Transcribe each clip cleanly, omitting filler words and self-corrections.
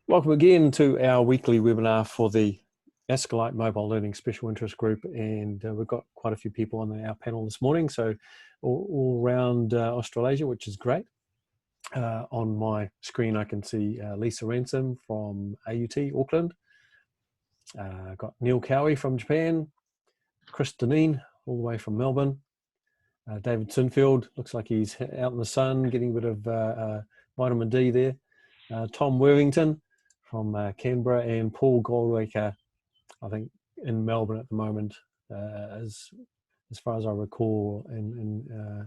Welcome again to our weekly webinar for the Escalate Mobile Learning Special Interest Group, and we've got quite a few people on our panel this morning, so all around Australasia, which is great. On my screen I can see Lisa Ransom from AUT, Auckland. Got Neil Cowie from Japan, Chris Deneen all the way from Melbourne, David Sinfield, looks like he's out in the sun getting a bit of vitamin D there, Tom Worthington from Canberra, and Paul Goldwaker, I think in Melbourne at the moment, as far as I recall, in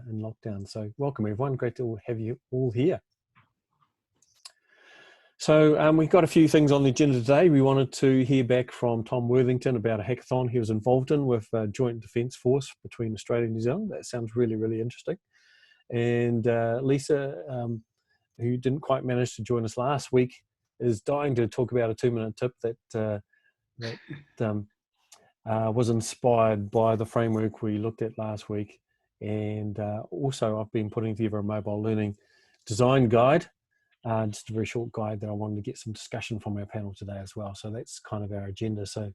lockdown. So welcome everyone, great to have you all here. So we've got a few things on the agenda today. We wanted to hear back from Tom Worthington about a hackathon he was involved in with a joint defence force between Australia and New Zealand. That sounds really, really interesting. And Lisa, who didn't quite manage to join us last week, is dying to talk about a 2-minute tip that was inspired by the framework we looked at last week. And also I've been putting together a mobile learning design guide, just a very short guide that I wanted to get some discussion from our panel today as well. So that's kind of our agenda. So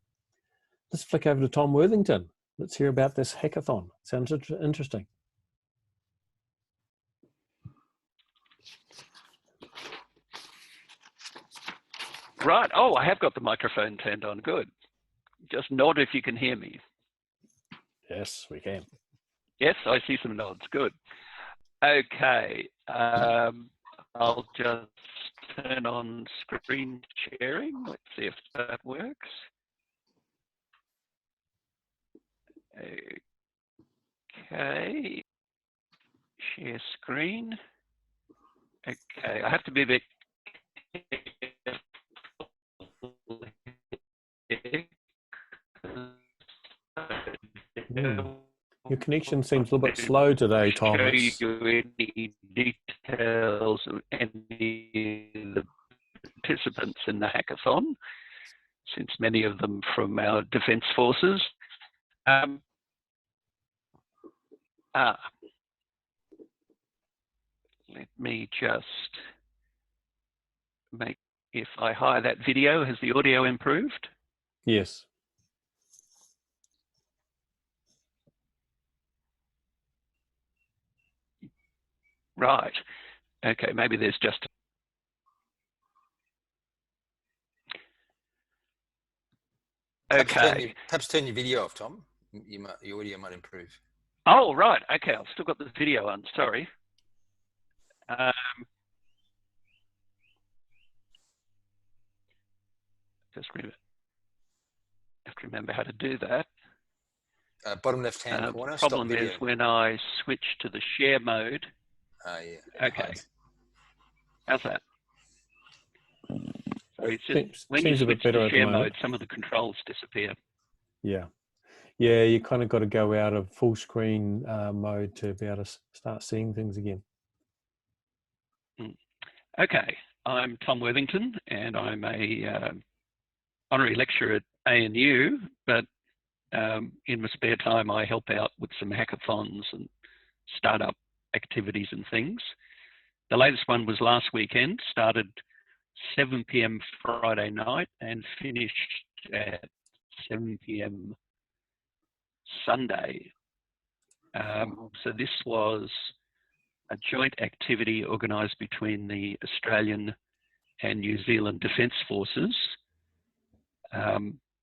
let's flick over to Tom Worthington. Let's hear about this hackathon. Sounds interesting. Right. Oh, I have got the microphone turned on. Good. Just nod if you can hear me. Yes, we can. Yes, I see some nods. Good. Okay. I'll just turn on screen sharing. Let's see if that works. Okay. Share screen. Okay. I have to be a bit Your connection seems a little bit slow today, Tom. Show you any details of any of the participants in the hackathon, since many of them from our defence forces. Let me just make, if I hire that video, has the audio improved? Yes. Right. Okay, maybe there's just... Okay. Perhaps turn your video off, Tom. Your audio might improve. Oh, right. Okay, I've still got the video on. Sorry. Just have to remember how to do that. Bottom left-hand corner. The problem is when I switch to the share mode. Yeah. Okay. How's that? So it's just, when you switch to share mode, some of the controls disappear. Yeah. Yeah, you kind of got to go out of full screen mode to be able to start seeing things again. Okay, I'm Tom Worthington, and I'm a honorary lecturer at ANU, but in my spare time I help out with some hackathons and startup activities and things. The latest one was last weekend, started 7 p.m. Friday night and finished at 7 p.m. Sunday. So this was a joint activity organised between the Australian and New Zealand Defence Forces,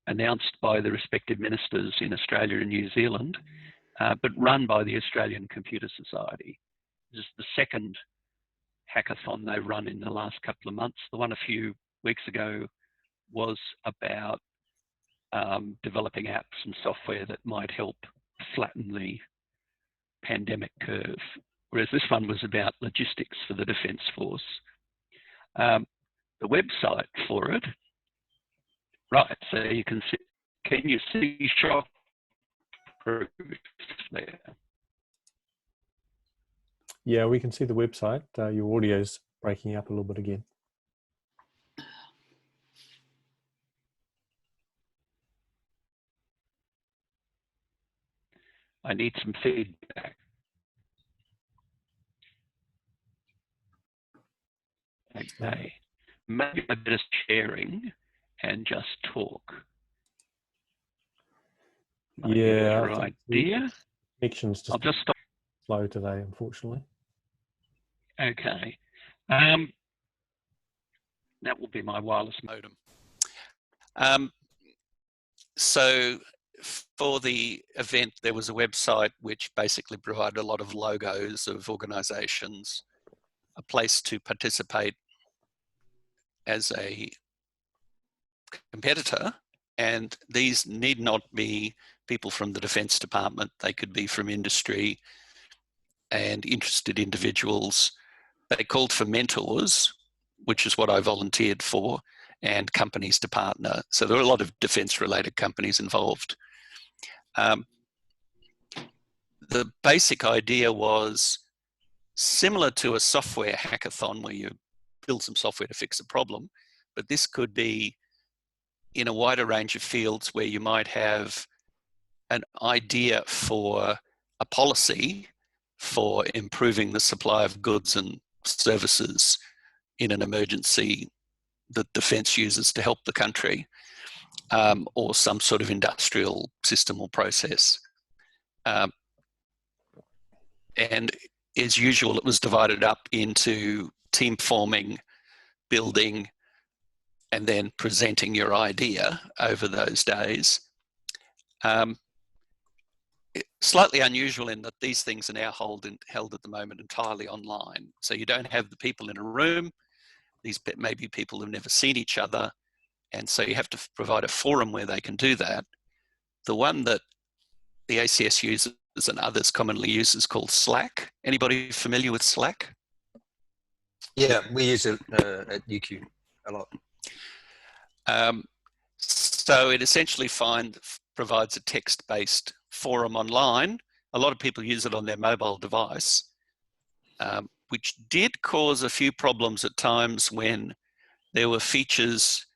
announced by the respective ministers in Australia and New Zealand, but run by the Australian Computer Society. This is the second hackathon they've run in the last couple of months. The one a few weeks ago was about developing apps and software that might help flatten the pandemic curve, whereas this one was about logistics for the Defence Force. The website for it, right, so you can see, can you see shock proofs there? Yeah, we can see the website. Your audio's breaking up a little bit again. I need some feedback. Okay. maybe a bit of sharing and just talk. Yeah, Better idea. Connection's just I'll just stop. slow today, unfortunately. Okay. That will be my wireless modem. So for the event, there was a website which basically provided a lot of logos of organizations, a place to participate as a competitor. And these need not be people from the Defence Department. They could be from industry and interested individuals. They called for mentors, which is what I volunteered for, and companies to partner. So there were a lot of defence-related companies involved. The basic idea was similar to a software hackathon where you build some software to fix a problem, but this could be in a wider range of fields where you might have an idea for a policy for improving the supply of goods and services in an emergency that defence uses to help the country, or some sort of industrial system or process. And as usual, it was divided up into team forming, building, and then presenting your idea over those days. Slightly unusual in that these things are now held at the moment entirely online. So you don't have the people in a room. These may be people who've never seen each other. And so you have to provide a forum where they can do that. The one that the ACS uses and others commonly use is called Slack. Anybody familiar with Slack? Yeah, we use it at UQ a lot. So it essentially provides a text-based forum online. A lot of people use it on their mobile device, which did cause a few problems at times when there were features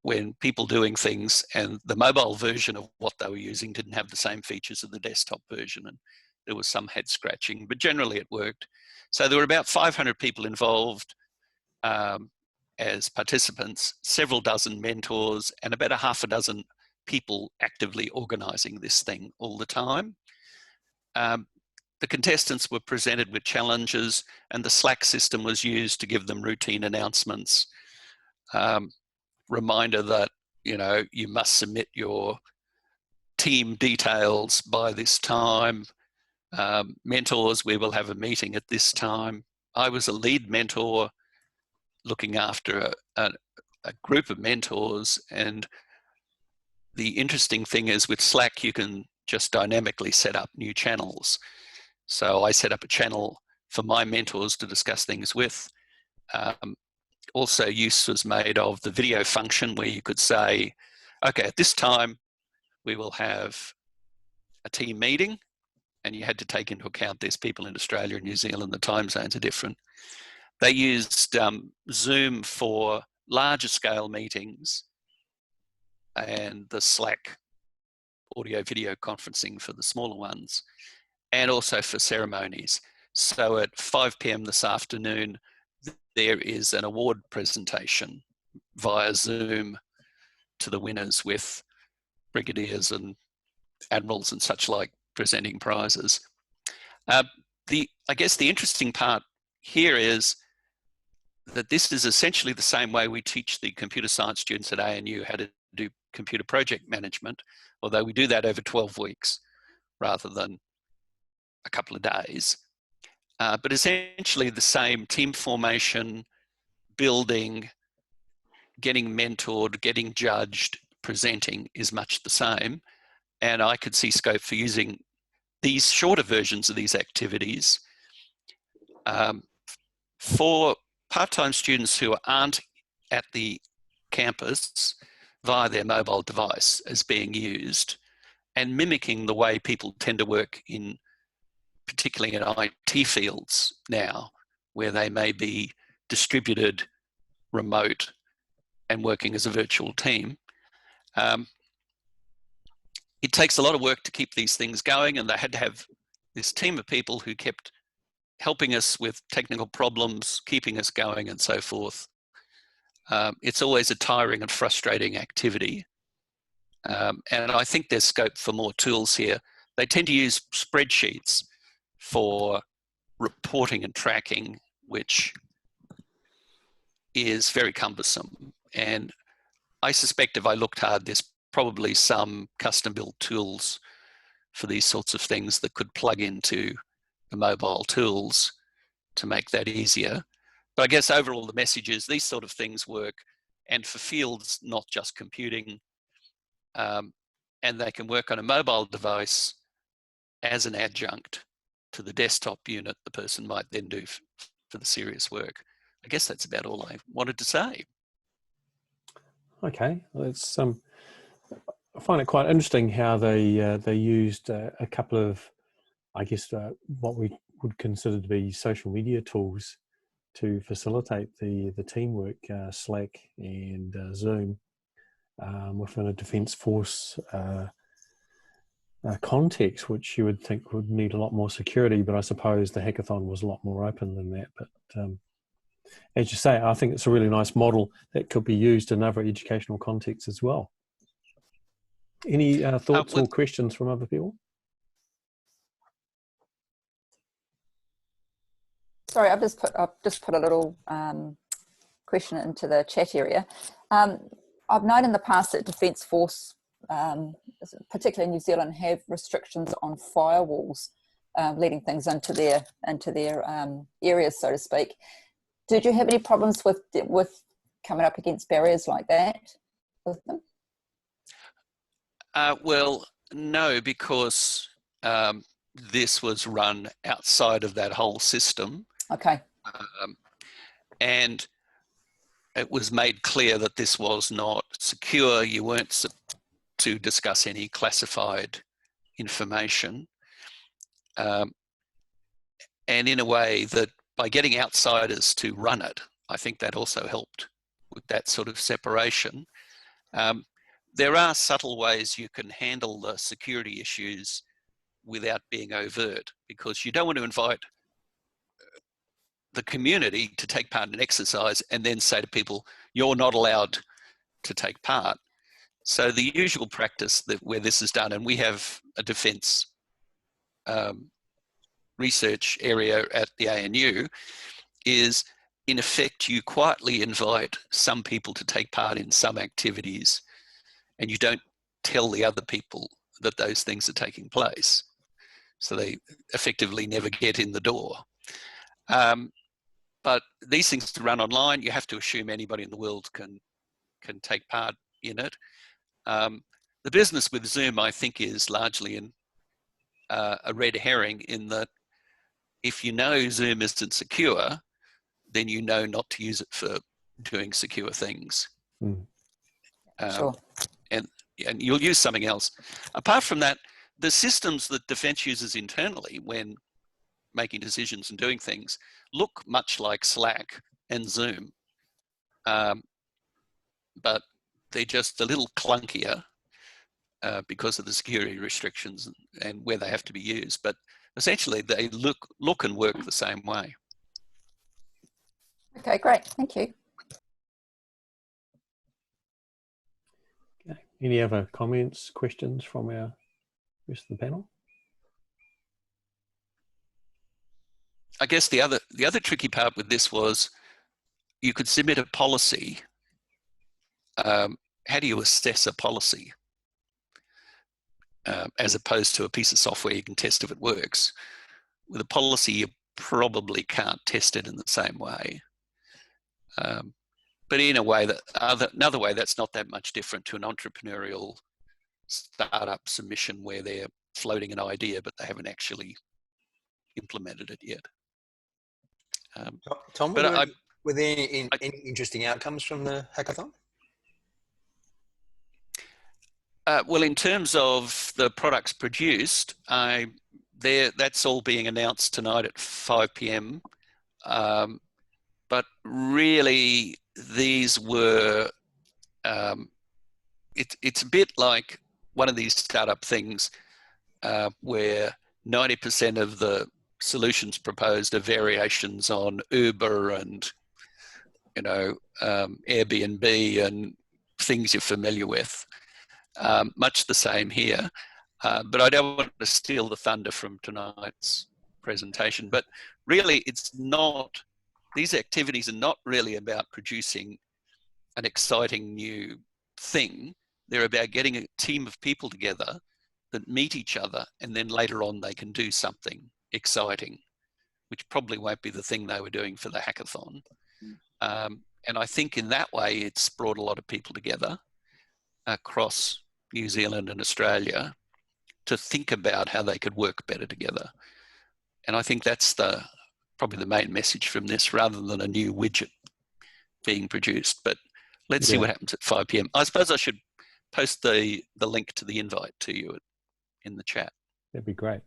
when people doing things and the mobile version of what they were using didn't have the same features as the desktop version, and there was some head scratching, but generally it worked. So there were about 500 people involved as participants, several dozen mentors, and about a half a dozen people actively organizing this thing all the time. The contestants were presented with challenges, and the Slack system was used to give them routine announcements. Reminder that, you know, you must submit your team details by this time. Mentors, we will have a meeting at this time. I was a lead mentor looking after a group of mentors, and the interesting thing is with Slack, you can just dynamically set up new channels. So I set up a channel for my mentors to discuss things with. Also, use was made of the video function where you could say, okay, at this time, we will have a team meeting, and you had to take into account there's people in Australia and New Zealand, the time zones are different. They used Zoom for larger scale meetings and the Slack audio video conferencing for the smaller ones, and also for ceremonies. So at 5 p.m. this afternoon, there is an award presentation via Zoom to the winners with brigadiers and admirals and such like presenting prizes. I guess the interesting part here is that this is essentially the same way we teach the computer science students at ANU how to do computer project management, although we do that over 12 weeks rather than a couple of days. But essentially the same team formation, building, getting mentored, getting judged, presenting is much the same. And I could see scope for using these shorter versions of these activities for part-time students who aren't at the campus via their mobile device as being used, and mimicking the way people tend to work in, particularly in IT fields now, where they may be distributed, remote, and working as a virtual team. It takes a lot of work to keep these things going, and they had to have this team of people who kept helping us with technical problems, keeping us going and so forth. it's always a tiring and frustrating activity. And I think there's scope for more tools here. They tend to use spreadsheets for reporting and tracking, which is very cumbersome. And I suspect if I looked hard, there's probably some custom-built tools for these sorts of things that could plug into the mobile tools to make that easier. But I guess overall the message is these sort of things work, and for fields, not just computing, and they can work on a mobile device as an adjunct to the desktop unit the person might then do for the serious work. I guess that's about all I wanted to say. Okay, well, it's I find it quite interesting how they used a couple of, I guess, what we would consider to be social media tools to facilitate the teamwork, Slack and Zoom, within a defence force context, which you would think would need a lot more security, but I suppose the hackathon was a lot more open than that. But as you say, I think it's a really nice model that could be used in other educational contexts as well. Any thoughts or questions from other people? Sorry, I've just put a little question into the chat area. I've known in the past that Defence Force, particularly in New Zealand, have restrictions on firewalls, letting things into their areas, so to speak. Did you have any problems with coming up against barriers like that with them? Well, no, because this was run outside of that whole system. Okay. And it was made clear that this was not secure. You weren't to discuss any classified information. And in a way that by getting outsiders to run it, I think that also helped with that sort of separation. There are subtle ways you can handle the security issues without being overt, because you don't want to invite the community to take part in an exercise and then say to people, you're not allowed to take part. So the usual practice where this is done, and we have a defence research area at the ANU, is in effect you quietly invite some people to take part in some activities, and you don't tell the other people that those things are taking place. So they effectively never get in the door. But these things to run online, you have to assume anybody in the world can take part in it. The business with Zoom, I think, is largely a red herring, in that if you know Zoom isn't secure, then you know not to use it for doing secure things. Sure. And you'll use something else. Apart from that, the systems that Defence uses internally when making decisions and doing things look much like Slack and Zoom, but they're just a little clunkier because of the security restrictions and where they have to be used. But essentially, they look and work the same way. Okay, great. Thank you. Okay. Any other comments, questions from our rest of the panel? I guess the other tricky part with this was you could submit a policy. How do you assess a policy? As opposed to a piece of software you can test if it works. With a policy, you probably can't test it in the same way. But in a way, another way that's not that much different to an entrepreneurial startup submission where they're floating an idea, but they haven't actually implemented it yet. Tom, were there any interesting outcomes from the hackathon? Well, in terms of the products produced, that's all being announced tonight at 5 p.m. But really, these were, it's a bit like one of these startup things where 90% of the solutions proposed are variations on Uber and Airbnb and things you're familiar with. Much the same here. But I don't want to steal the thunder from tonight's presentation. But really, these activities are not really about producing an exciting new thing. They're about getting a team of people together that meet each other, and then later on they can do something exciting, which probably won't be the thing they were doing for the hackathon. And I think in that way, it's brought a lot of people together across New Zealand and Australia to think about how they could work better together. And I think that's probably the main message from this, rather than a new widget being produced. But let's see what happens at 5 p.m. I suppose I should post the link to the invite to you in the chat. That'd be great.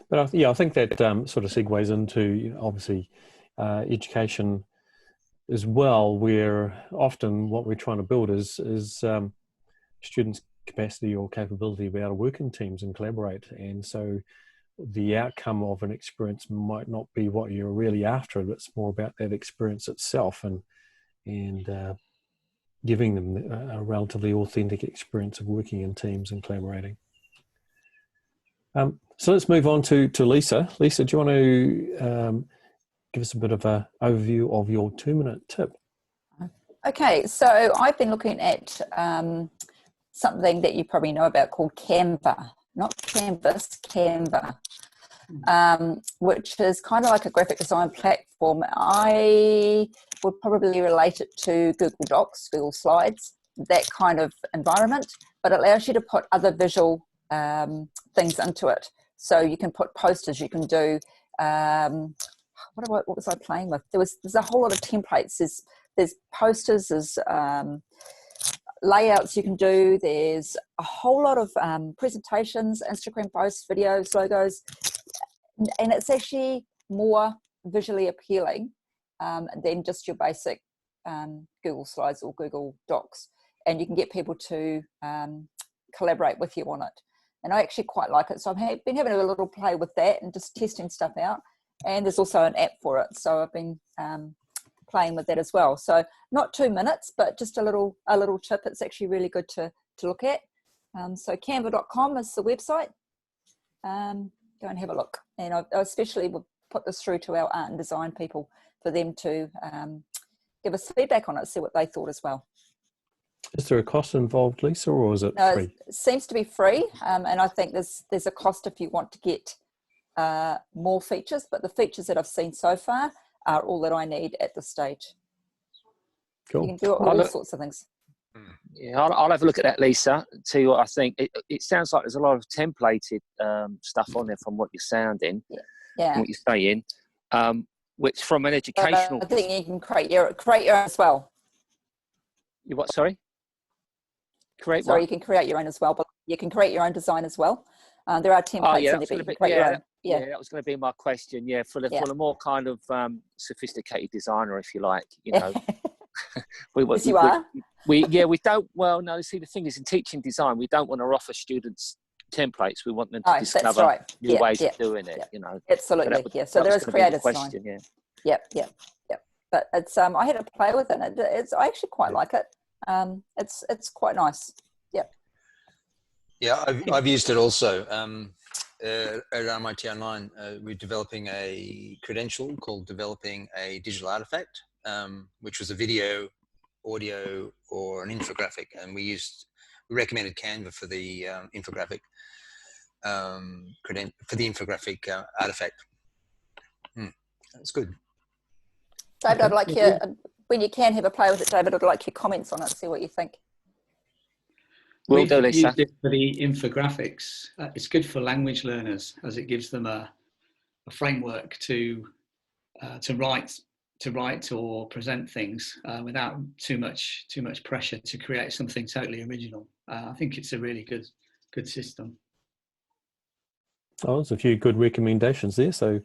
But I think that sort of segues into, obviously, education as well, where often what we're trying to build is students' capacity or capability to be able to work in teams and collaborate. And so the outcome of an experience might not be what you're really after. It's more about that experience itself and giving them a relatively authentic experience of working in teams and collaborating. So let's move on to Lisa. Lisa, do you want to give us a bit of an overview of your 2-minute tip? Okay, so I've been looking at something that you probably know about called Canva, not Canvas, Canva, which is kind of like a graphic design platform. I would probably relate it to Google Docs, Google Slides, that kind of environment, but it allows you to put other visual things into it. So you can put posters, you can do, what was I playing with? There's a whole lot of templates. There's posters, there's layouts you can do, there's a whole lot of presentations, Instagram posts, videos, logos, and it's actually more visually appealing than just your basic Google Slides or Google Docs. And you can get people to collaborate with you on it. And I actually quite like it. So I've been having a little play with that and just testing stuff out. And there's also an app for it. So I've been playing with that as well. So not 2 minutes, but just a little tip. It's actually really good to look at. So canva.com is the website. Go and have a look. And I especially will put this through to our art and design people for them to give us feedback on it, see what they thought as well. Is there a cost involved, Lisa, or is it free? It seems to be free, and I think there's a cost if you want to get more features, but the features that I've seen so far are all that I need at this stage. Cool. You can do all sorts of things. Yeah, I'll have a look at that, Lisa, see what I think. It sounds like there's a lot of templated stuff on there from what you're sounding, what you're saying, which from an educational... I think you can create your own as well. You what, sorry? You can create your own as well, but you can create your own design as well. There are templates in there, but you can create your own. Yeah, that was going to be my question. Yeah, for the more kind of sophisticated designer, if you like, you know. Yes, you are. We don't. Well, no. See, the thing is, in teaching design, we don't want to offer students templates. We want them to discover new ways of doing it. You know, absolutely. So there is creative design. Yep. But it's I had to play with it. I actually quite like it. It's quite nice. Yep. Yeah, I've used it also. At RMIT Online, we're developing a credential called Developing a Digital Artifact, which was a video, audio, or an infographic, and we recommended Canva for the infographic artifact. That's good. David, I'd like you, when you can have a play with it, David, I'd like your comments on it, see what you think. Will do, Lisa. Used it for the infographics. It's good for language learners as it gives them a framework to write or present things without too much pressure to create something totally original. I think it's a really good system. Oh, there's a few good recommendations there, so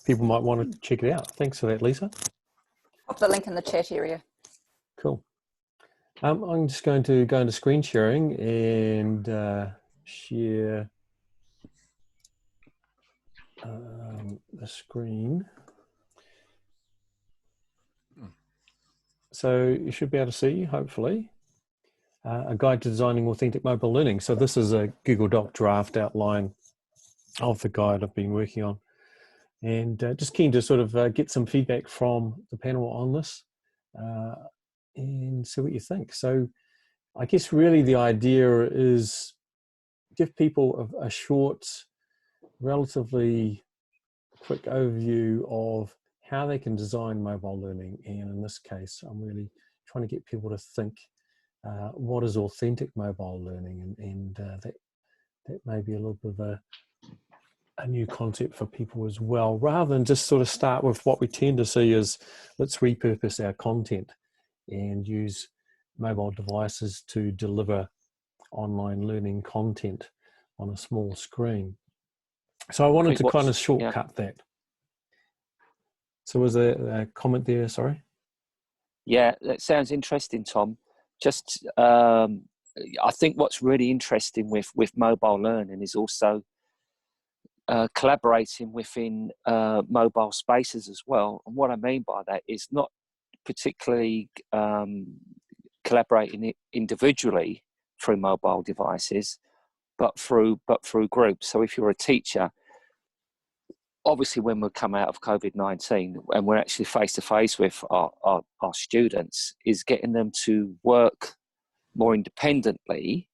people might want to check it out. Thanks for that, Lisa. Pop the link in the chat area. Cool. I'm just going to go into screen sharing and share the screen. So you should be able to see, hopefully, a guide to designing authentic mobile learning. So this is a Google Doc draft outline of the guide I've been working on. And just keen to sort of get some feedback from the panel on this and see what you think. So I guess really the idea is give people a short, relatively quick overview of how they can design mobile learning. And in this case, I'm really trying to get people to think what is authentic mobile learning, and that may be a little bit of a new concept for people as well, rather than just sort of start with what we tend to see is let's repurpose our content and use mobile devices to deliver online learning content on a small screen. So I wanted to kind of shortcut that. So was there a comment there, sorry? Yeah, that sounds interesting, Tom. Just, I think what's really interesting with mobile learning is also collaborating within mobile spaces as well. And what I mean by that is not particularly collaborating individually through mobile devices, but through groups. So if you're a teacher, obviously when we come out of COVID-19 and we're actually face to face with our students, is getting them to work more independently,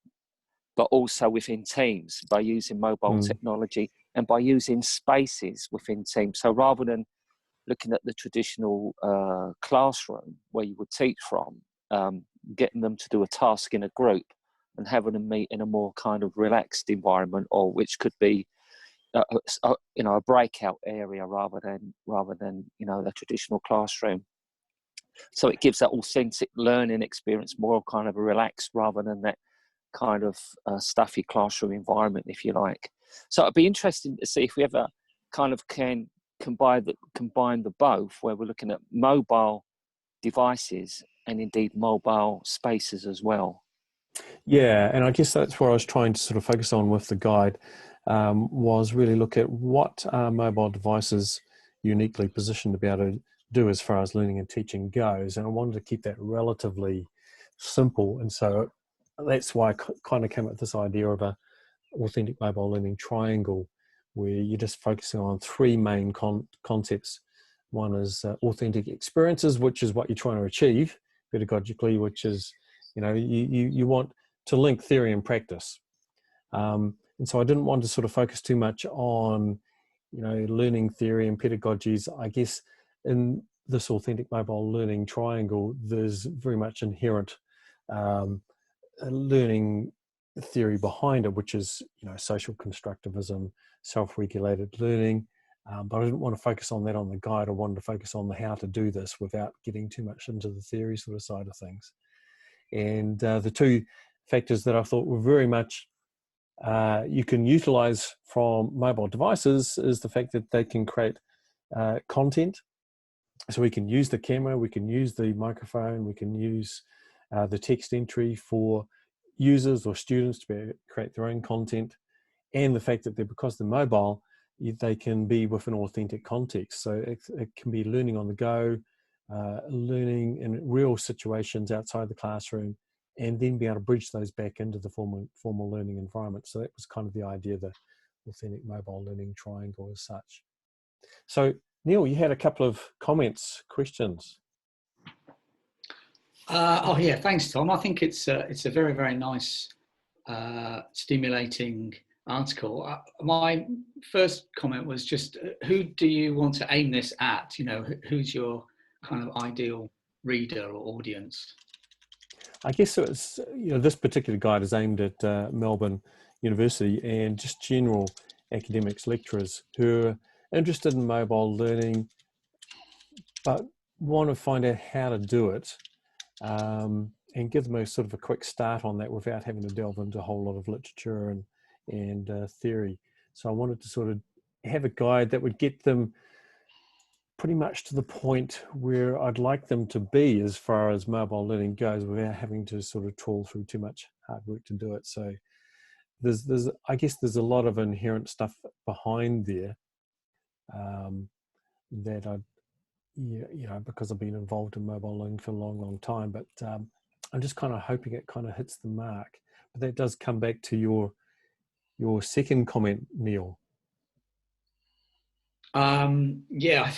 but also within teams by using mobile technology and by using spaces within teams. So rather than looking at the traditional classroom where you would teach from, getting them to do a task in a group and having them meet in a more kind of relaxed environment, or which could be a breakout area rather than the traditional classroom. So it gives that authentic learning experience more kind of a relaxed rather than that kind of stuffy classroom environment, if you like. So it'd be interesting to see if we ever kind of can combine the both, where we're looking at mobile devices and indeed mobile spaces as well. Yeah, and I guess that's where I was trying to sort of focus on with the guide, was really look at what are mobile devices uniquely positioned to be able to do as far as learning and teaching goes. And I wanted to keep that relatively simple. And so that's why I kind of came up with this idea of a authentic mobile learning triangle, where you're just focusing on three main concepts. One is authentic experiences, which is what you're trying to achieve pedagogically, which is, you want to link theory and practice. And so I didn't want to sort of focus too much on, learning theory and pedagogies. I guess in this authentic mobile learning triangle, there's very much inherent learning theory behind it, which is, social constructivism, self-regulated learning. But I didn't want to focus on that on the guide. I wanted to focus on the how to do this without getting too much into the theory sort of side of things. And the two factors that I thought were very much you can utilize from mobile devices is the fact that they can create content. So we can use the camera, we can use the microphone, we can use the text entry for users or students to be able to create their own content, and the fact that because they're mobile, they can be with an authentic context. So it can be learning on the go, learning in real situations outside the classroom, and then be able to bridge those back into the formal learning environment. So that was kind of the idea of the authentic mobile learning triangle as such. So Neil, you had a couple of comments, questions. Yeah, thanks, Tom. I think it's a very, very nice, stimulating article. My first comment was just, who do you want to aim this at? Who's your kind of ideal reader or audience? I guess it's, this particular guide is aimed at Melbourne University and just general academics, lecturers who are interested in mobile learning, but want to find out how to do it, and give them a sort of a quick start on that without having to delve into a whole lot of literature and theory. So I wanted to sort of have a guide that would get them pretty much to the point where I'd like them to be as far as mobile learning goes, without having to sort of trawl through too much hard work to do it. So I guess there's a lot of inherent stuff behind there that you know, because I've been involved in mobile learning for a long, long time, but I'm just kind of hoping it kind of hits the mark. But that does come back to your second comment, Neil. Yeah,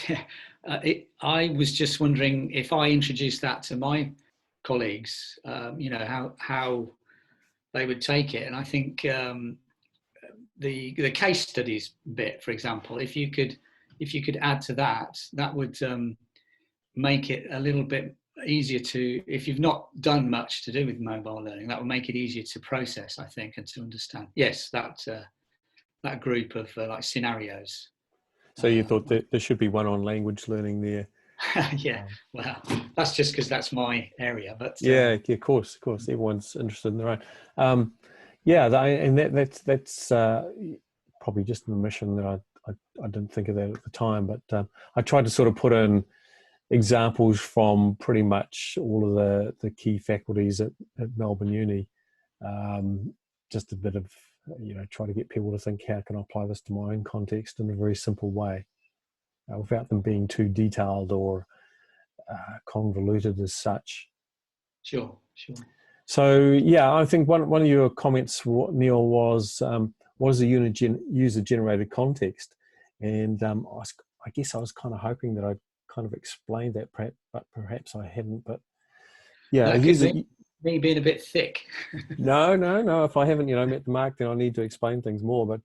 I was just wondering if I introduced that to my colleagues, you know, how they would take it. And I think the case studies bit, for example, if you could add to that, that would make it a little bit easier to, if you've not done much to do with mobile learning, that will make it easier to process, I think, and to understand. Yes, that that group of like scenarios. So you thought that there should be one on language learning there? Yeah, well, that's just because that's my area, but yeah, of course, everyone's interested in their own. Yeah, and that's probably just an omission that I didn't think of that at the time, but I tried to sort of put in examples from pretty much all of the key faculties at Melbourne Uni. Just a bit of, you know, try to get people to think, how can I apply this to my own context in a very simple way, without them being too detailed or convoluted as such. Sure. So yeah, I think one of your comments, Neil, was what is a user-generated context, and I guess I was kind of hoping that I kind of explained that, but perhaps I hadn't. But yeah, that could be me being a bit thick. No. If I haven't, you know, met the mark, then I need to explain things more. But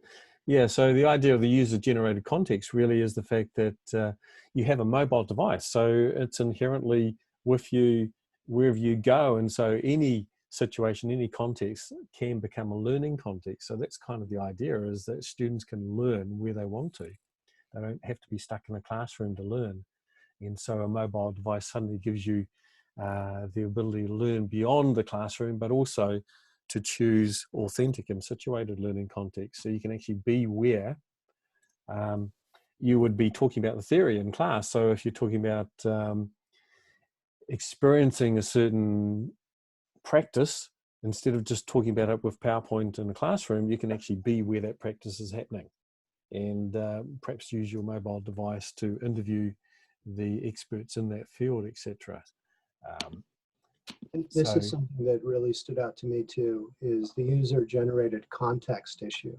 yeah, so the idea of the user-generated context really is the fact that you have a mobile device, so it's inherently with you wherever you go, and so any situation, any context can become a learning context. So that's kind of the idea, is that students can learn where they want to. They don't have to be stuck in a classroom to learn. And so a mobile device suddenly gives you the ability to learn beyond the classroom, but also to choose authentic and situated learning context. So you can actually be where you would be talking about the theory in class. So if you're talking about experiencing a certain practice, instead of just talking about it with PowerPoint in the classroom, you can actually be where that practice is happening, and perhaps use your mobile device to interview the experts in that field, etc. And this is something that really stood out to me too, is the user-generated context issue.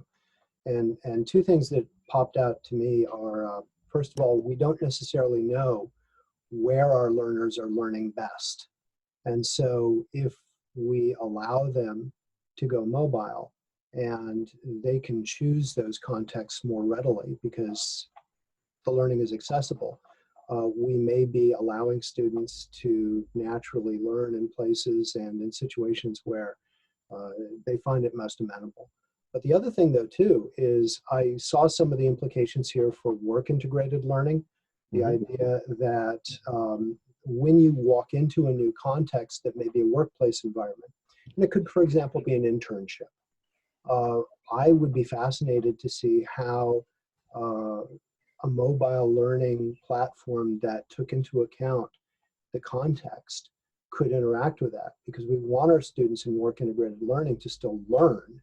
And two things that popped out to me are, first of all, we don't necessarily know where our learners are learning best. And so if we allow them to go mobile, and they can choose those contexts more readily because the learning is accessible, we may be allowing students to naturally learn in places and in situations where they find it most amenable. But the other thing though too is I saw some of the implications here for work integrated learning. The idea that when you walk into a new context that may be a workplace environment, and it could, for example, be an internship, I would be fascinated to see how a mobile learning platform that took into account the context could interact with that, because we want our students in work integrated learning to still learn.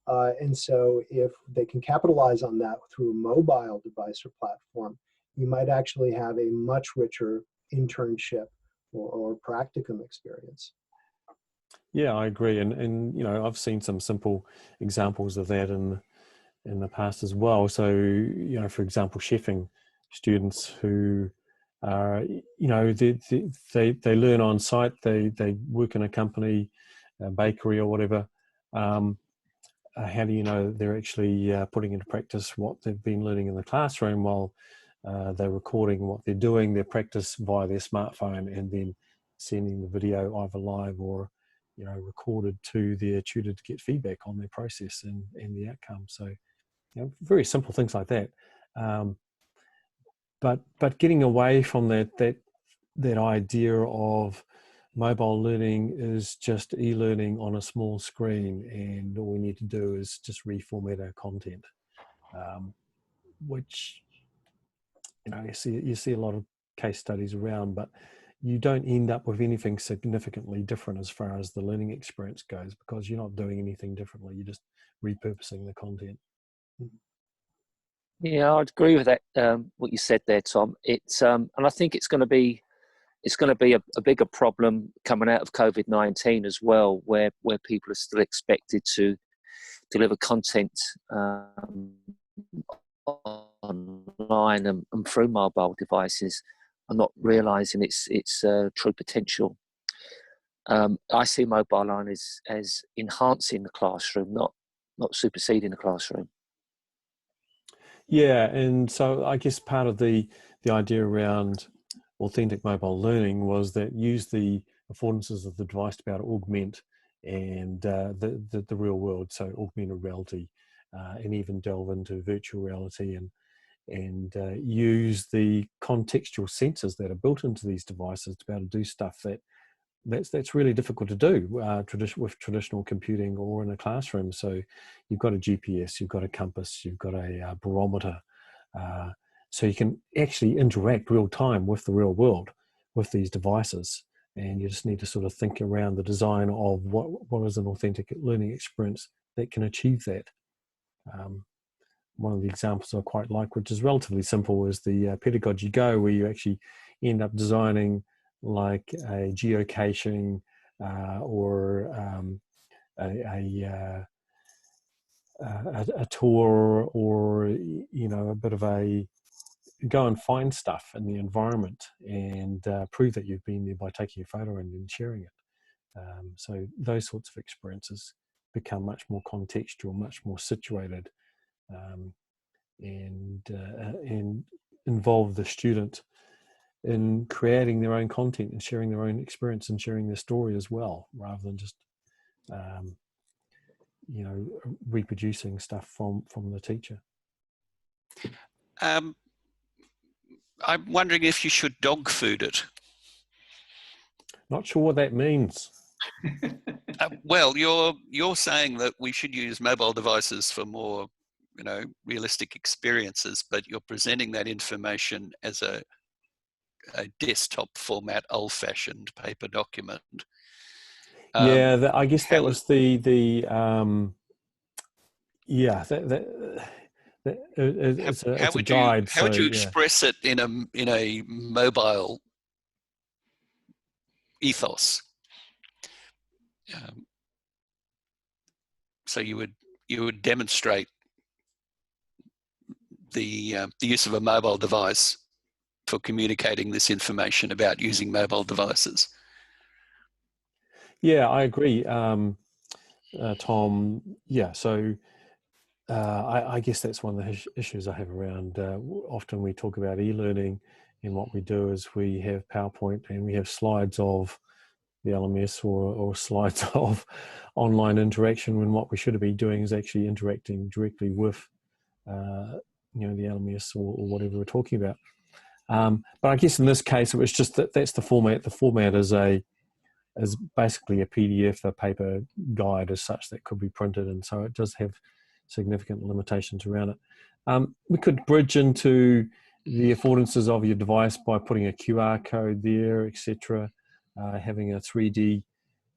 And so if they can capitalize on that through a mobile device or platform, you might actually have a much richer internship or practicum experience. Yeah, I agree. And you know, I've seen some simple examples of that in the past as well. So, you know, for example, chefing students who are, you know, they learn on site, they work in a company, a bakery or whatever. How do you know they're actually putting into practice what they've been learning in the classroom while they're recording what they're doing, their practice via their smartphone, and then sending the video either live or, you know, recorded to their tutor to get feedback on their process and the outcome. So, you know, very simple things like that. But getting away from that idea of mobile learning is just e-learning on a small screen, and all we need to do is just reformat our content, which, you know, you see a lot of case studies around, but you don't end up with anything significantly different as far as the learning experience goes, because you're not doing anything differently. You're just repurposing the content. Yeah, I'd agree with that. What you said there, Tom. It's and I think it's going to be a bigger problem coming out of COVID-19 as well, where people are still expected to deliver content online and through mobile devices, and not realising its true potential. I see mobile learning as enhancing the classroom, not superseding the classroom. Yeah, and so I guess part of the idea around authentic mobile learning was that use the affordances of the device to be able to augment and the real world, so augmented reality, and even delve into virtual reality and use the contextual sensors that are built into these devices to be able to do stuff that's really difficult to do with traditional computing or in a classroom. So you've got a GPS, you've got a compass, you've got a barometer, so you can actually interact real time with the real world with these devices. And you just need to sort of think around the design of what is an authentic learning experience that can achieve that. One of the examples I quite like, which is relatively simple, is the Pedagogy Go, where you actually end up designing like a geocaching or a tour, or a bit of a go and find stuff in the environment and prove that you've been there by taking a photo and then sharing it. So those sorts of experiences become much more contextual, much more situated, and involve the student in creating their own content and sharing their own experience and sharing their story as well, rather than just reproducing stuff from the teacher. I'm wondering if you should dog food it. Not sure what that means. Well, you're saying that we should use mobile devices for more, realistic experiences, but you're presenting that information as a desktop format, old-fashioned paper document. Yeah, I guess that was it's a guide. How would you express it in a mobile ethos? So you would demonstrate the use of a mobile device for communicating this information about using mobile devices. Yeah, I agree, Tom. Yeah, so I guess that's one of the issues I have around. Often we talk about e-learning, and what we do is we have PowerPoint and we have slides of the LMS or slides of online interaction, when what we should be doing is actually interacting directly with the LMS or whatever we're talking about. But I guess in this case, it was just that's the format. The format is basically a PDF, a paper guide as such, that could be printed, and so it does have significant limitations around it. We could bridge into the affordances of your device by putting a QR code there, etc. Having a 3D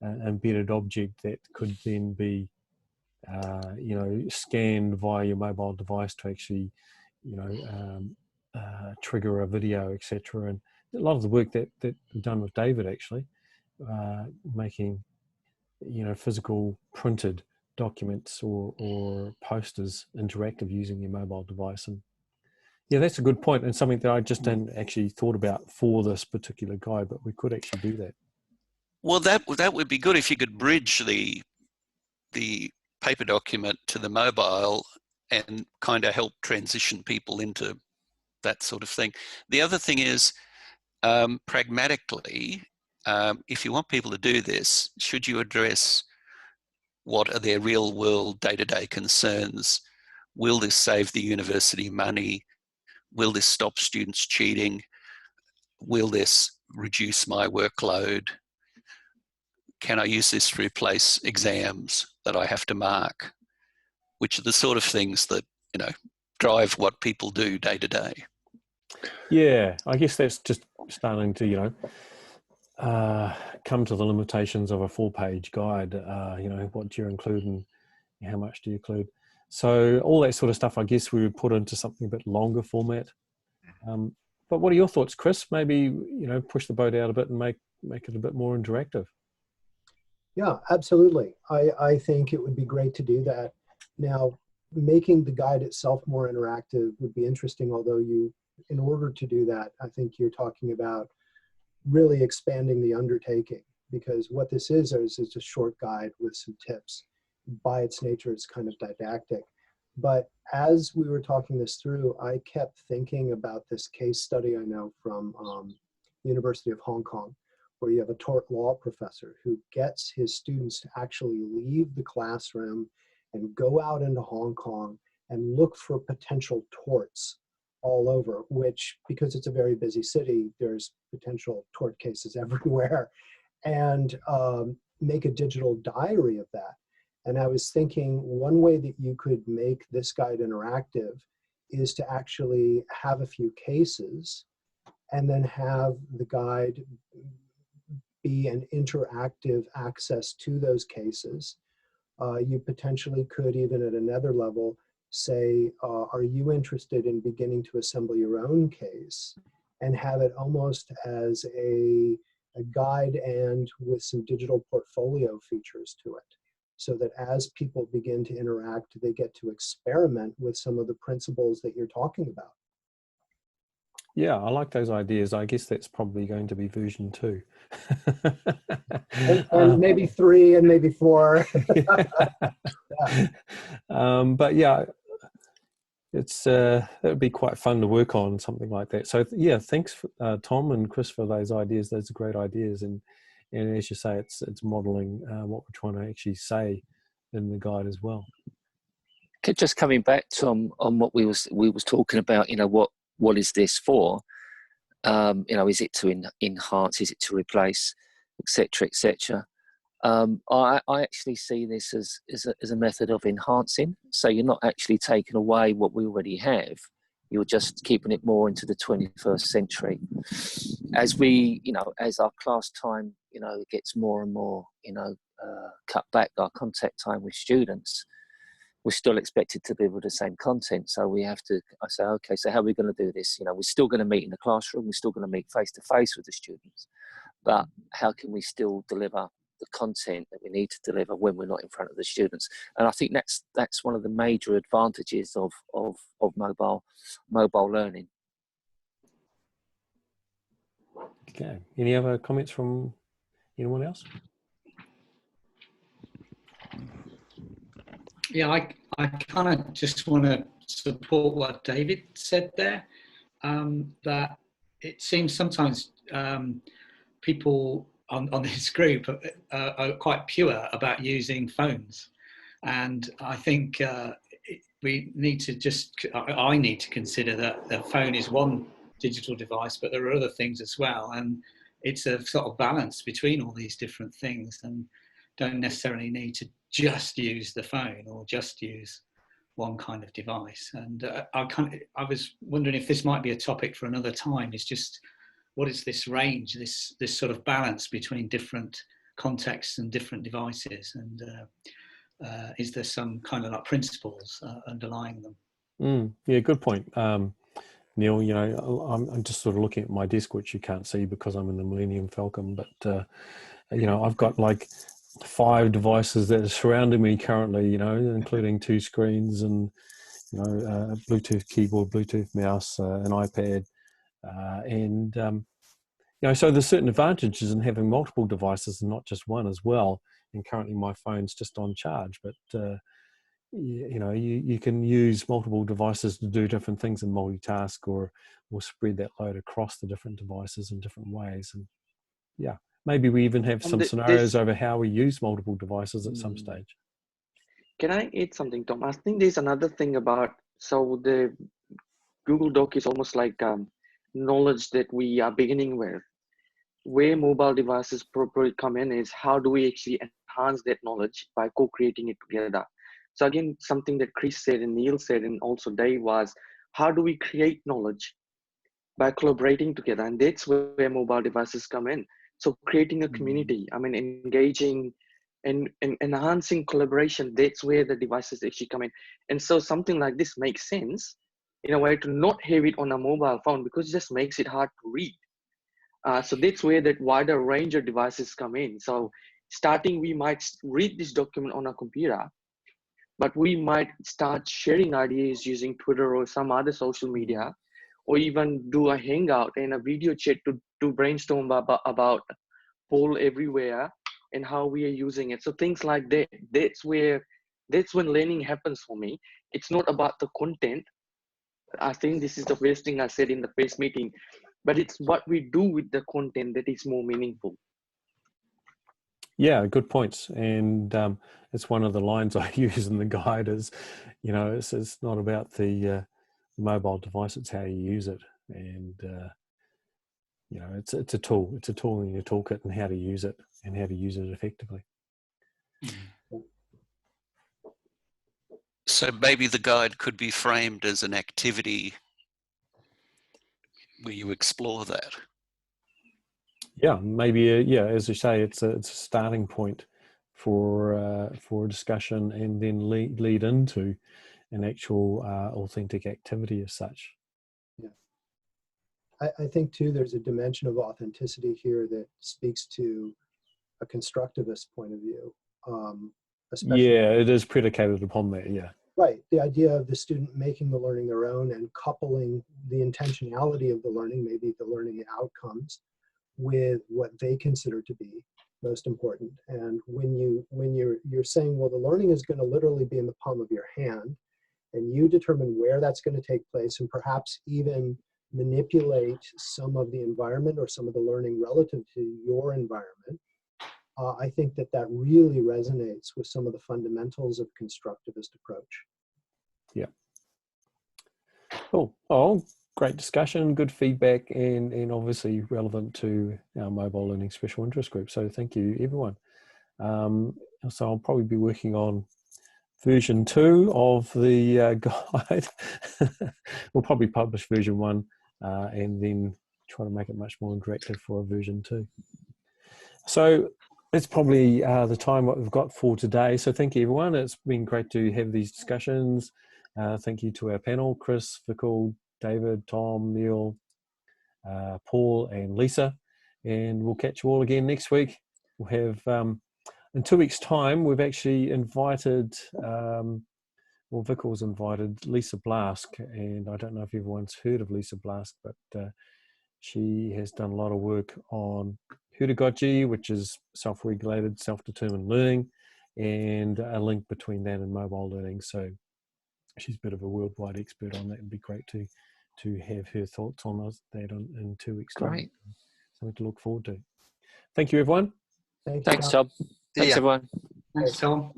embedded object that could then be scanned via your mobile device to actually trigger a video, etc. And a lot of the work that we've done with David, actually, making physical printed documents or posters interactive using your mobile device. And yeah, that's a good point, and something that I just hadn't actually thought about for this particular guide, but we could actually do that. Well, that would be good if you could bridge the paper document to the mobile and kind of help transition people into that sort of thing. The other thing is, pragmatically, if you want people to do this, should you address what are their real world day-to-day concerns? Will this save the university money? Will this stop students cheating? Will this reduce my workload? Can I use this to replace exams that I have to mark? Which are the sort of things that, drive what people do day to day. Yeah, I guess that's just starting to, come to the limitations of a 4-page guide. What do you include and how much do you include? So all that sort of stuff, I guess we would put into something a bit longer format. But what are your thoughts, Chris? Maybe, push the boat out a bit and make it a bit more interactive. Yeah, absolutely. I think it would be great to do that. Now, making the guide itself more interactive would be interesting, although in order to do that, I think you're talking about really expanding the undertaking, because what this is a short guide with some tips. By its nature, it's kind of didactic. But as we were talking this through, I kept thinking about this case study I know from University of Hong Kong, where you have a tort law professor who gets his students to actually leave the classroom and go out into Hong Kong and look for potential torts all over, which, because it's a very busy city, there's potential tort cases everywhere, and make a digital diary of that. And I was thinking one way that you could make this guide interactive is to actually have a few cases and then have the guide be an interactive access to those cases. You potentially could, even at another level, say, are you interested in beginning to assemble your own case, and have it almost as a guide and with some digital portfolio features to it, so that as people begin to interact, they get to experiment with some of the principles that you're talking about. Yeah, I like those ideas. I guess that's probably going to be version 2. and maybe 3 and maybe 4. Yeah. But yeah, it would be quite fun to work on something like that. So yeah, thanks Tom and Chris for those ideas. Those are great ideas, and as you say, it's modeling what we're trying to actually say in the guide as well. Just coming back, Tom, on what we was talking about, what is this for? Is it to enhance? Is it to replace, etc., etc.? I actually see this as a method of enhancing. So you're not actually taking away what we already have. You're just keeping it more into the 21st century. As we, as our class time, gets more and more, cut back our contact time with students, we're still expected to deliver the same content. So we have to, I say, okay, so how are we going to do this? We're still going to meet in the classroom. We're still going to meet face to face with the students, but how can we still deliver the content that we need to deliver when we're not in front of the students? And I think that's one of the major advantages of mobile learning. Okay. Any other comments from anyone else? Yeah, I kind of just want to support what David said there, that it seems sometimes people on this group are quite pure about using phones. And I think we need to I need to consider that the phone is one digital device, but there are other things as well. And it's a sort of balance between all these different things, and don't necessarily need to just use the phone or just use one kind of device. And I was wondering if this might be a topic for another time, is just what is this range, this sort of balance between different contexts and different devices, and is there some kind of like principles underlying them? Yeah, good point. Neil, I'm just sort of looking at my desk, which you can't see because I'm in the Millennium Falcon, but I've got like 5 devices that are surrounding me currently, including 2 screens and, a Bluetooth keyboard, Bluetooth mouse, an iPad. So there's certain advantages in having multiple devices and not just one as well. And currently my phone's just on charge, but, you can use multiple devices to do different things and multitask or spread that load across the different devices in different ways. And yeah. Maybe we even have some scenarios over how we use multiple devices at some stage. Can I add something, Tom? I think there's another thing about, so the Google Doc is almost like knowledge that we are beginning with. Where mobile devices properly come in is how do we actually enhance that knowledge by co-creating it together. So again, something that Chris said and Neil said and also Dave was, how do we create knowledge by collaborating together? And that's where mobile devices come in. So creating a community, engaging and enhancing collaboration, that's where the devices actually come in. And so something like this makes sense in a way to not have it on a mobile phone, because it just makes it hard to read. So that's where that wider range of devices come in. So starting, we might read this document on a computer, but we might start sharing ideas using Twitter or some other social media, or even do a hangout and a video chat to brainstorm about poll everywhere and how we are using it. So things like that, that's when learning happens for me. It's not about the content. I think this is the first thing I said in the first meeting, but it's what we do with the content that is more meaningful. Yeah, good points. And it's one of the lines I use in the guide is, you know, it's not about the mobile device, it's how you use it. And, you know, it's a tool. It's a tool in your toolkit, and how to use it effectively. So maybe the guide could be framed as an activity where you explore that. Yeah, maybe. Yeah, as you say, it's a starting point for a discussion, and then lead into an actual authentic activity as such. Yeah, I think too, there's a dimension of authenticity here that speaks to a constructivist point of view. Yeah, it is predicated upon that. Yeah. Right. The idea of the student making the learning their own and coupling the intentionality of the learning, maybe the learning outcomes, with what they consider to be most important. And when you're saying, well, the learning is going to literally be in the palm of your hand, and you determine where that's going to take place, and perhaps even manipulate some of the environment or some of the learning relative to your environment, I think that really resonates with some of the fundamentals of constructivist approach. Yeah. Cool. Oh, great discussion, good feedback, and obviously relevant to our mobile learning special interest group. So thank you, everyone. So I'll probably be working on version 2 of the guide. We'll probably publish version 1 and then try to make it much more interactive for a version 2. So that's probably the time what we've got for today. So thank you, everyone. It's been great to have these discussions. Thank you to our panel, Chris, Vikul, David, Tom, Neil, Paul, and Lisa. And we'll catch you all again next week. We'll have, in 2 weeks' time, we've actually invited, Vikul's invited Lisa Blask. And I don't know if everyone's heard of Lisa Blask, but she has done a lot of work on pedagogy, which is self-regulated, self-determined learning, and a link between that and mobile learning. So she's a bit of a worldwide expert on that. It'd be great to have her thoughts on that in 2 weeks' time. Great. Something to look forward to. Thank you, everyone. Thank you, Thanks, Tom. Thanks, everyone. Thanks, Tom.